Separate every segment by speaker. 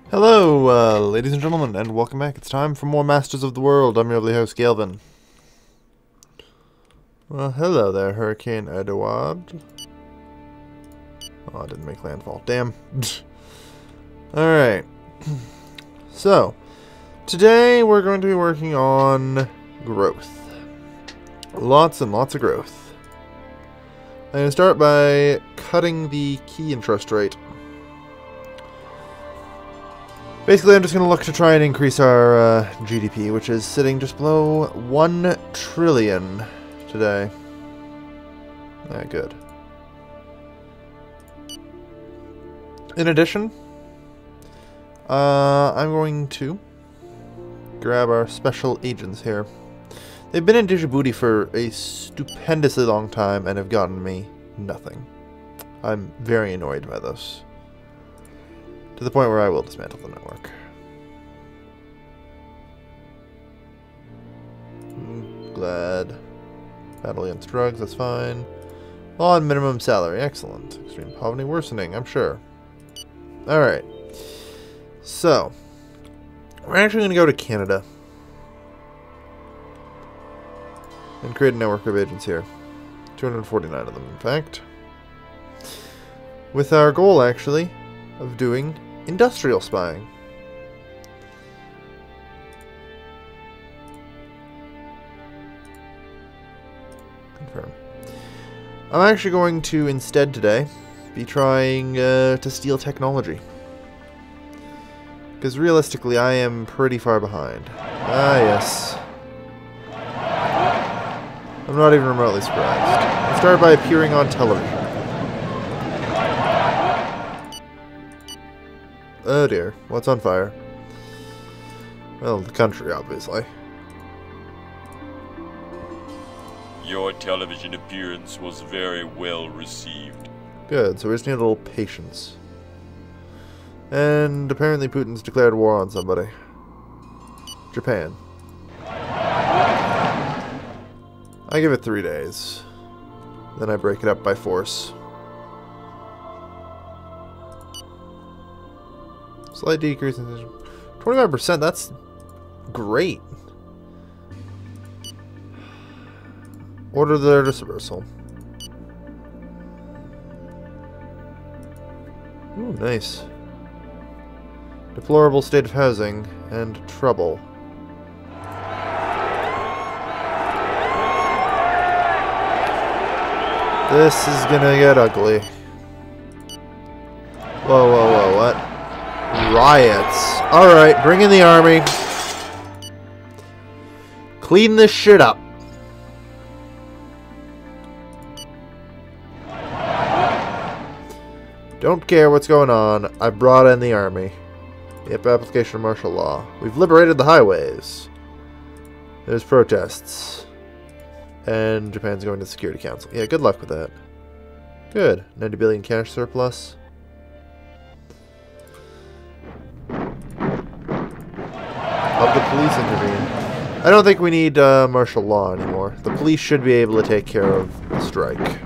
Speaker 1: Hello, ladies and gentlemen, and welcome back. It's time for more Masters of the World. I'm your lovely host, Galvin. Well, hello there, Hurricane Edouard. Oh, I didn't make landfall. Damn. Alright. So, today we're going to be working on growth. Lots and lots of growth. I'm going to start by cutting the key interest rate. Basically, I'm just going to look to try and increase our GDP, which is sitting just below 1 trillion today. Good. In addition, I'm going to grab our special agents here. They've been in Djibouti for a stupendously long time and have gotten me nothing. I'm very annoyed by this. To the point where I will dismantle the network. Glad. Battle against drugs, that's fine. On minimum salary, excellent. Extreme poverty worsening, I'm sure. Alright. So, we're actually going to go to Canada. And create a network of agents here. 249 of them, in fact. With our goal, actually, of doing industrial spying. Confirm. I'm actually going to instead today be trying to steal technology. Because realistically I am pretty far behind. Ah yes. I'm not even remotely surprised. Let's start by appearing on television. Oh dear, what's on fire? Well, the country, obviously.
Speaker 2: Your television appearance was very well received.
Speaker 1: Good, so we just need a little patience. And apparently Putin's declared war on somebody. Japan. I give it 3 days. Then I break it up by force. Slight decrease in 25%, that's great. Order their dispersal. Ooh, nice. Deplorable state of housing and trouble. This is gonna get ugly. Whoa, whoa, whoa, what? Riots. Alright, bring in the army. Clean this shit up. Don't care what's going on. I brought in the army. Yep, application of martial law. We've liberated the highways. There's protests. And Japan's going to the Security Council. Yeah, good luck with that. Good. 90 billion cash surplus. Of the police intervene. I don't think we need martial law anymore. The police should be able to take care of the strike.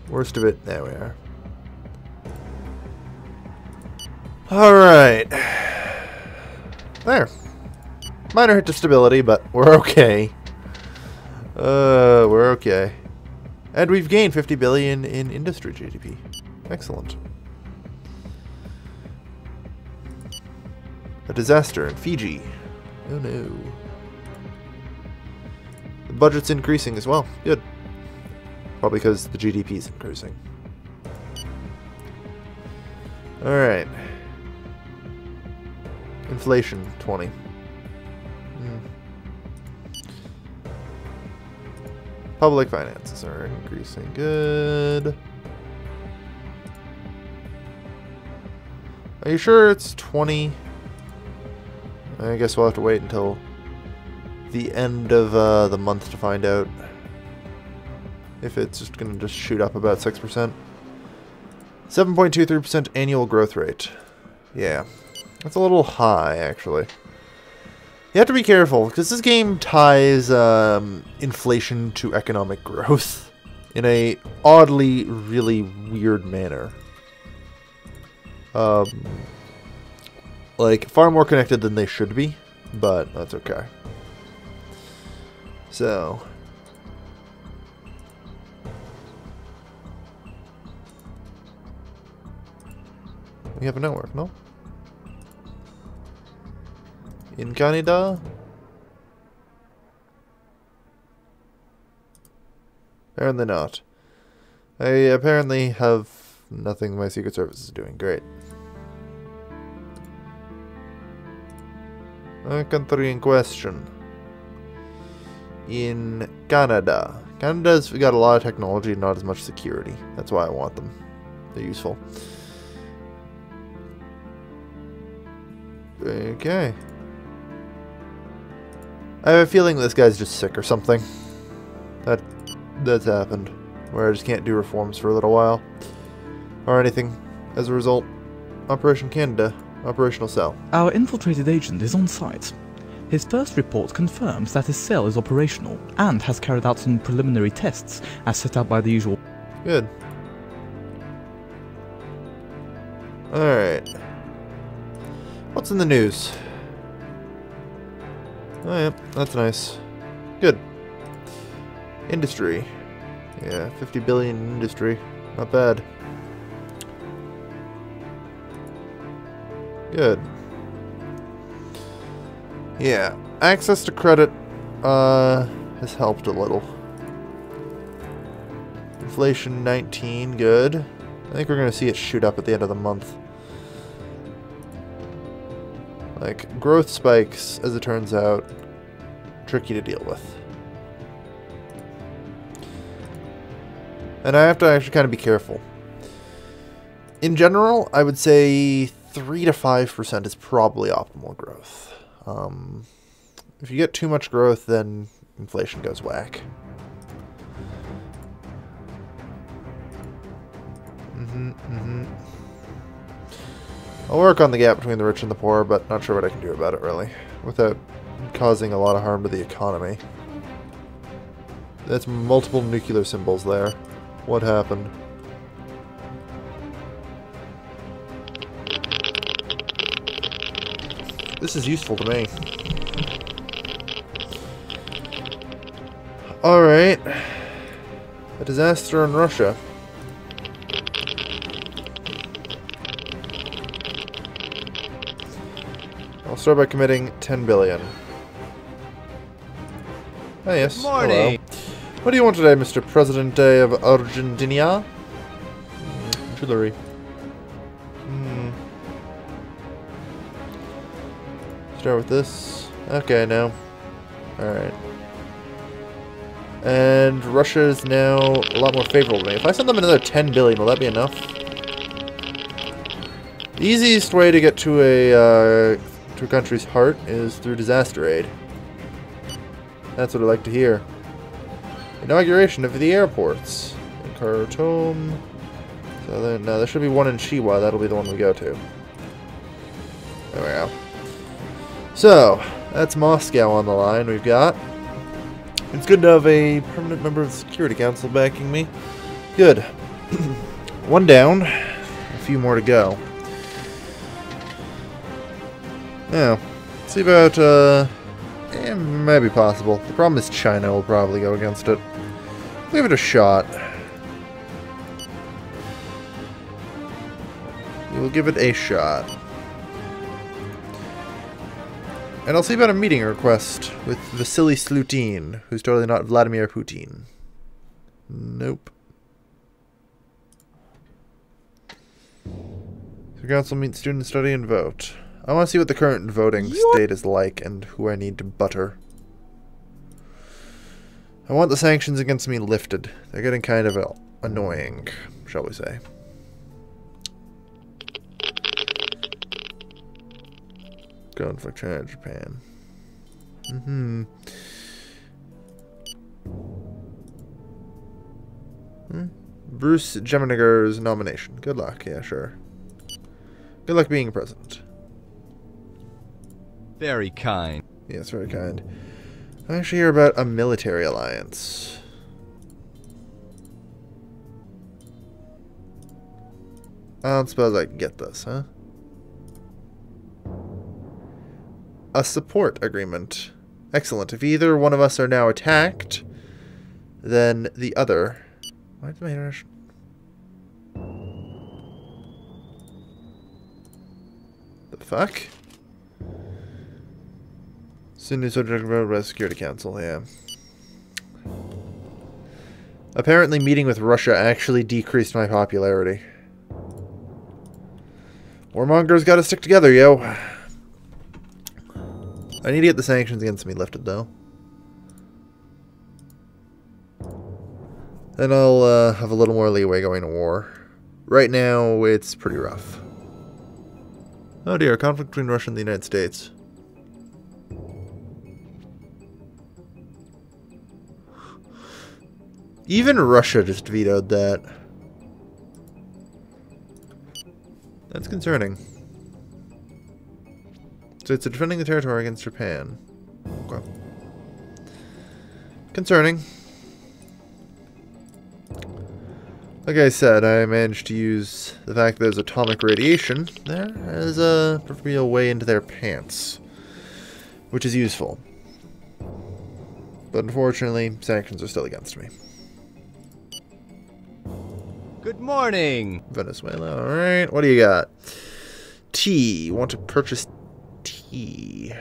Speaker 1: Worst of it, there we are. Alright. There. Minor hit to stability, but we're okay. We're okay. And we've gained 50 billion in industry GDP. Excellent. A disaster in Fiji. Oh no. The budget's increasing as well. Good. Probably because the GDP is increasing. Alright. Inflation, 20. Public finances are increasing. Good. Are you sure it's 20? I guess we'll have to wait until the end of the month to find out if it's just going to just shoot up about 6%. 7.23% annual growth rate. Yeah, that's a little high, actually. You have to be careful, because this game ties inflation to economic growth. in a oddly, really weird manner. Like, far more connected than they should be, but that's okay. So... we have a network, no? In Canada? Apparently not. I apparently have nothing my Secret Service is doing. Great. A country in question. In Canada. Canada's got a lot of technology and not as much security. That's why I want them. They're useful. Okay. I have a feeling this guy's just sick or something. That's happened. Where I just can't do reforms for a little while. Or anything. As a result, Operation Canada. Operational cell.
Speaker 3: Our infiltrated agent is on site. His first report confirms that his cell is operational and has carried out some preliminary tests as set out by the usual...
Speaker 1: Good. Alright. What's in the news? Oh yeah, that's nice. Good. Industry. Yeah, 50 billion in industry. Not bad. Good. Yeah, access to credit has helped a little. Inflation 19, good. I think we're going to see it shoot up at the end of the month. Like, growth spikes, as it turns out, tricky to deal with. And I have to actually kind of be careful. In general, I would say 3 to 5% is probably optimal growth. If you get too much growth, then inflation goes whack. I'll work on the gap between the rich and the poor, but not sure what I can do about it, really, without causing a lot of harm to the economy. That's multiple nuclear symbols there. What happened? This is useful to me. Alright. A disaster in Russia. I'll start by committing 10 billion. Oh yes,
Speaker 4: Morning.
Speaker 1: Hello. What do you want today, Mr. President of Argentina? Jewelry. Start with this. Okay, no. Alright. And Russia is now a lot more favorable to me. If I send them another 10 billion, will that be enough? The easiest way to get to a country's heart is through disaster aid. That's what I like to hear. Inauguration of the airports. In Khartoum. So then, no, there should be one in Chihuahua. That'll be the one we go to. There we go. So, that's Moscow on the line we've got. It's good to have a permanent member of the Security Council backing me. Good. One down. A few more to go. Now, see about, it might be possible. The problem is China will probably go against it. Give it a shot. We will give it a shot. And I'll see about a meeting request with Vasily Slutin, who's totally not Vladimir Putin. Nope. The council meets students, study, and vote. I want to see what the current voting state is like and who I need to butter. I want the sanctions against me lifted. They're getting kind of annoying, shall we say. Conflict China, Japan. Bruce Geminiger's nomination. Good luck. Yeah, sure. Good luck being president.
Speaker 4: Very kind.
Speaker 1: Yes, very kind. I actually hear about a military alliance. I don't suppose I can get this, huh? A support agreement. Excellent. If either one of us are now attacked, then the other... Why did my internet... The fuck? Sydney Subject by the Security Council, yeah. Apparently meeting with Russia actually decreased my popularity. Warmongers gotta stick together, yo. I need to get the sanctions against me lifted, though. Then I'll have a little more leeway going to war. Right now, it's pretty rough. Oh dear, conflict between Russia and the United States. Even Russia just vetoed that. That's concerning. So it's defending the territory against Japan. Okay. Concerning. Like I said, I managed to use the fact that there's atomic radiation there as a proverbial way into their pants. Which is useful. But unfortunately, sanctions are still against me.
Speaker 4: Good morning!
Speaker 1: Venezuela, alright. What do you got? Tea. Want to purchase tea.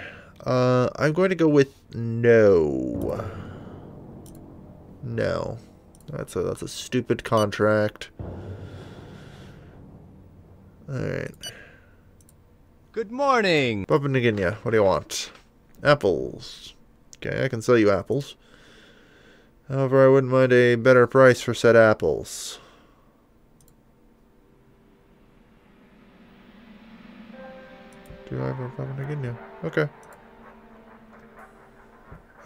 Speaker 1: I'm going to go with no. No. That's a stupid contract. Alright.
Speaker 4: Good morning!
Speaker 1: Papua New Guinea, what do you want? Apples. Okay, I can sell you apples. However, I wouldn't mind a better price for said apples. Do I have a Papua New Guinea? Okay.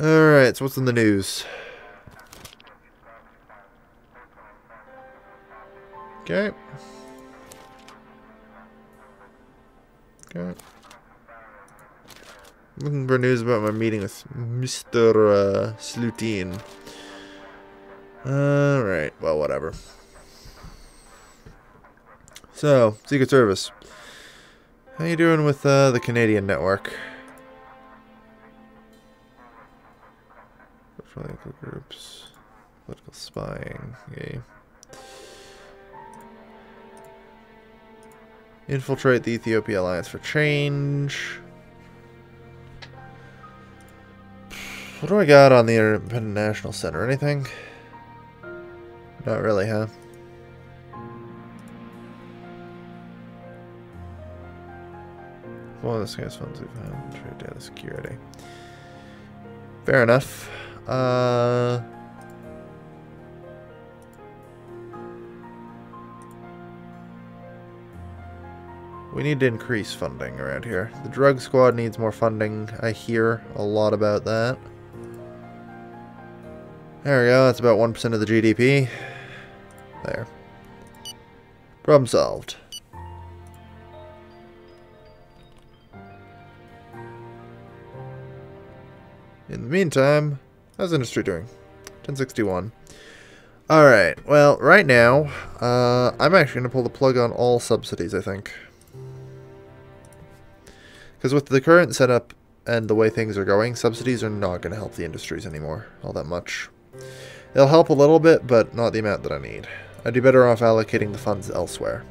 Speaker 1: Alright, so what's in the news? Okay. Okay. Looking for news about my meeting with Mr. Slutin. Alright, well, whatever. So, Secret Service. How you doing with the Canadian network? Political groups. Political spying. Okay. Infiltrate the Ethiopia Alliance for Change. What do I got on the Independent National Center? Anything? Not really, huh? Well, this guy's funds we've had. Trade data security. Fair enough. We need to increase funding around here. The drug squad needs more funding. I hear a lot about that. There we go. That's about 1% of the GDP. There. Problem solved. In the meantime, how's industry doing? 1061. Alright, well, right now, I'm actually going to pull the plug on all subsidies, I think. Because with the current setup and the way things are going, subsidies are not going to help the industries anymore all that much. They'll help a little bit, but not the amount that I need. I'd be better off allocating the funds elsewhere.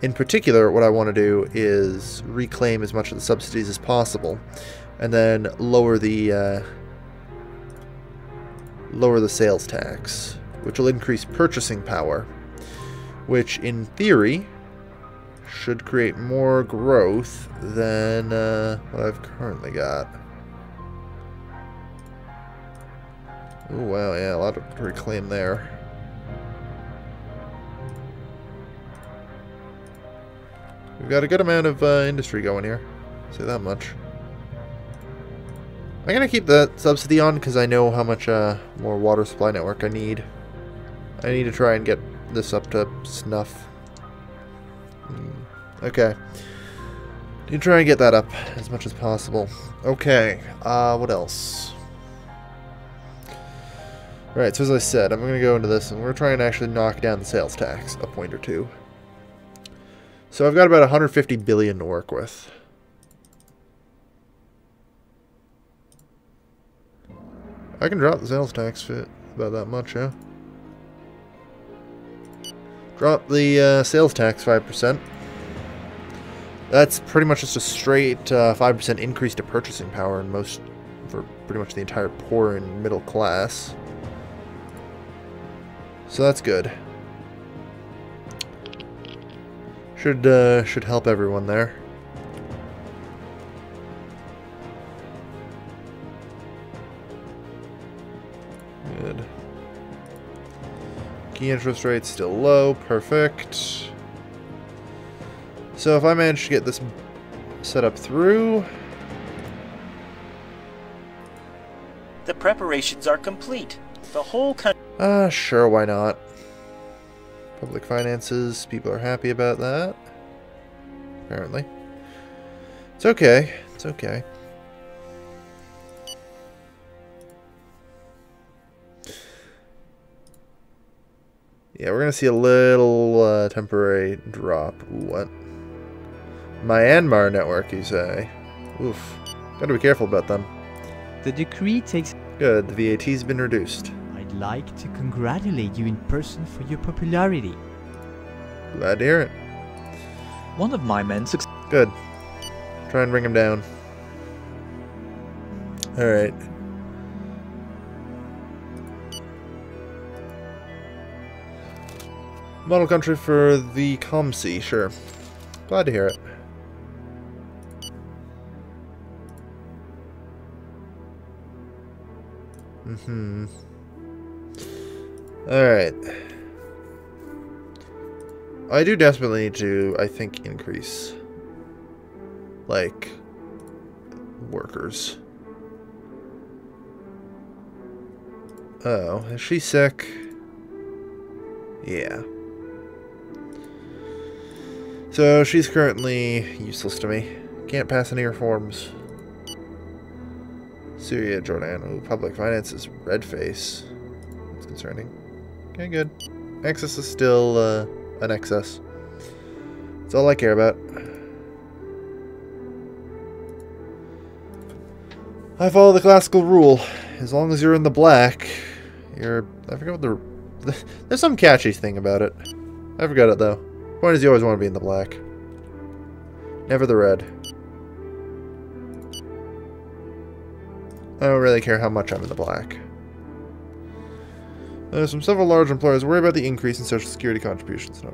Speaker 1: In particular, what I want to do is reclaim as much of the subsidies as possible, and then lower the sales tax, which will increase purchasing power, which in theory should create more growth than what I've currently got. Oh wow, yeah, a lot to reclaim there. We've got a good amount of industry going here, I'll say that much. I'm going to keep that subsidy on because I know how much more water supply network I need. I need to try and get this up to snuff. Okay. Need to try and get that up as much as possible. Okay, what else? Right, so as I said, I'm going to go into this and we're trying to actually knock down the sales tax a point or two. So I've got about 150 billion to work with. I can drop the sales tax for about that much, yeah. Drop the sales tax 5%. That's pretty much just a straight 5% increase to purchasing power in for pretty much the entire poor and middle class. So that's good. Should help everyone there. Good. Key interest rate still low. Perfect. So if I manage to get this set up through...
Speaker 5: The preparations are complete. The whole country...
Speaker 1: Sure, why not? Public finances, people are happy about that. Apparently. It's okay. It's okay. Yeah, we're gonna see a little temporary drop. Ooh, what? Myanmar network, you say? Oof. Gotta be careful about them.
Speaker 6: The decree takes...
Speaker 1: Good, the VAT's been reduced.
Speaker 6: I'd like to congratulate you in person for your popularity.
Speaker 1: Glad to hear it.
Speaker 3: One of my men
Speaker 1: Good. Try and bring him down. Alright. Model country for the ComC, sure. Glad to hear it. Alright. I do desperately need to, I think, increase, like, workers. Oh, is she sick? Yeah. So, she's currently useless to me. Can't pass any reforms. Syria, Jordan. Ooh, public finances. Red face. That's concerning. Okay, good. Excess is still an excess. That's all I care about. I follow the classical rule. As long as you're in the black, you're... I forget what the... There's some catchy thing about it. I forgot it, though. Point is, you always want to be in the black. Never the red. I don't really care how much I'm in the black. From several large employers worry about the increase in Social Security contributions, not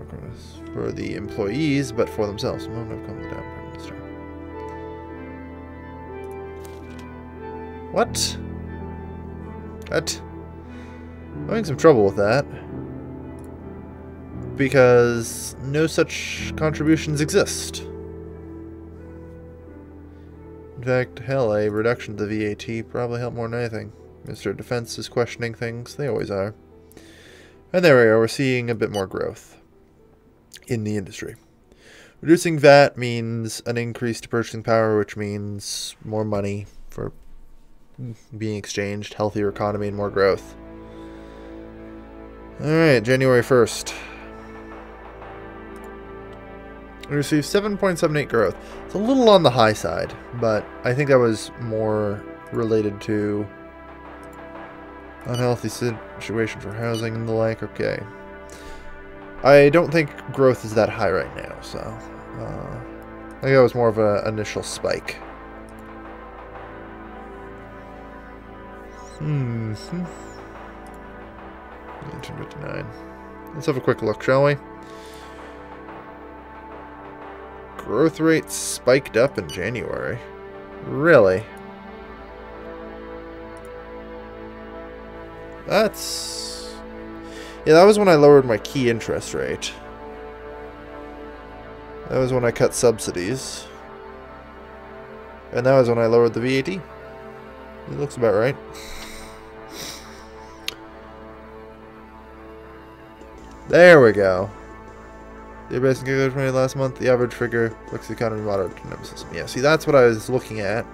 Speaker 1: for the employees, but for themselves. Moment of calm down, Prime Minister. What? What? I'm having some trouble with that. Because no such contributions exist. In fact, hell, a reduction to the VAT probably helped more than anything. Mr. Defense is questioning things. They always are. And there we are. We're seeing a bit more growth in the industry. Reducing VAT means an increase to purchasing power, which means more money for being exchanged, healthier economy, and more growth. Alright, January 1st. We received 7.78 growth. It's a little on the high side, but I think that was more related to unhealthy situation for housing and the like. Okay. I don't think growth is that high right now, so I think that was more of an initial spike. 1959. Let's have a quick look, shall we? Growth rate spiked up in January. Really? That's... Yeah, that was when I lowered my key interest rate. That was when I cut subsidies. And that was when I lowered the VAT. It looks about right. There we go. The basic income rate last month, the average figure looks the economy moderate to nemesis. Yeah, see, that's what I was looking at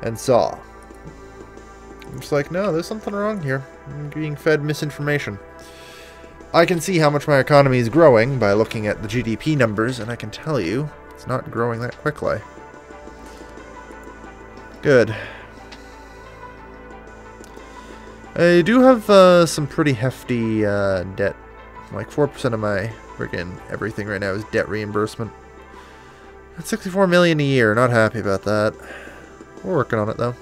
Speaker 1: and saw. I'm just like, no, there's something wrong here. I'm being fed misinformation. I can see how much my economy is growing by looking at the GDP numbers, and I can tell you it's not growing that quickly. Good. I do have some pretty hefty debt. Like 4% of my friggin' everything right now is debt reimbursement. That's 64 million a year. Not happy about that. We're working on it though.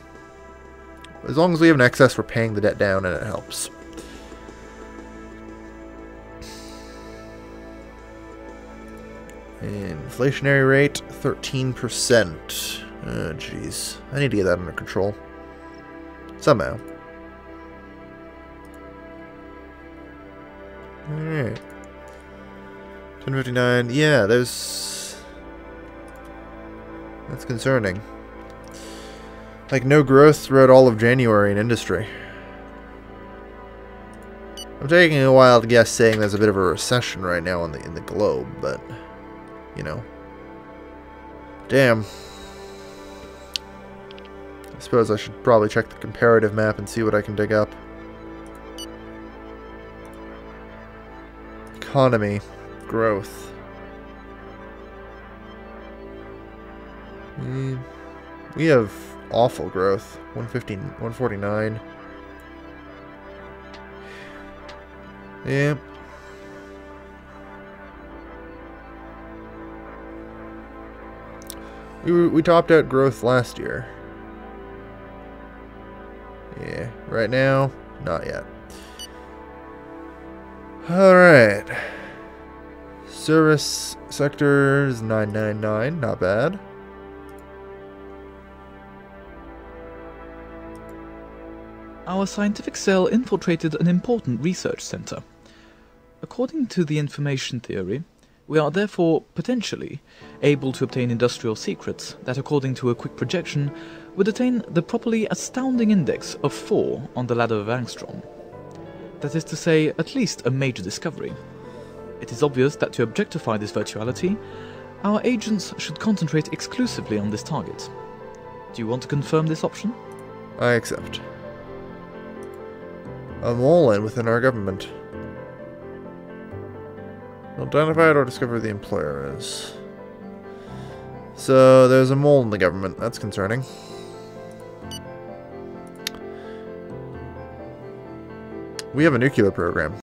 Speaker 1: As long as we have an excess, we're paying the debt down, and it helps. Inflationary rate 13%. Oh, jeez. I need to get that under control. Somehow. Alright. 1059. Yeah, that's concerning. Like, no growth throughout all of January in industry. I'm taking a wild guess saying there's a bit of a recession right now in the globe, but you know. Damn. I suppose I should probably check the comparative map and see what I can dig up. Economy. Growth. We have awful growth. 115, 149. Yeah. We topped out growth last year. Yeah, right now, not yet. Alright. Service sectors 999, not bad.
Speaker 3: Our scientific cell infiltrated an important research center. According to the information theory, we are therefore, potentially, able to obtain industrial secrets that, according to a quick projection, would attain the properly astounding index of 4 on the ladder of Angstrom. That is to say, at least a major discovery. It is obvious that to objectify this virtuality, our agents should concentrate exclusively on this target. Do you want to confirm this option?
Speaker 1: I accept. A mole within our government. Identify or discover who the employer is. So there's a mole in the government. That's concerning. We have a nuclear program.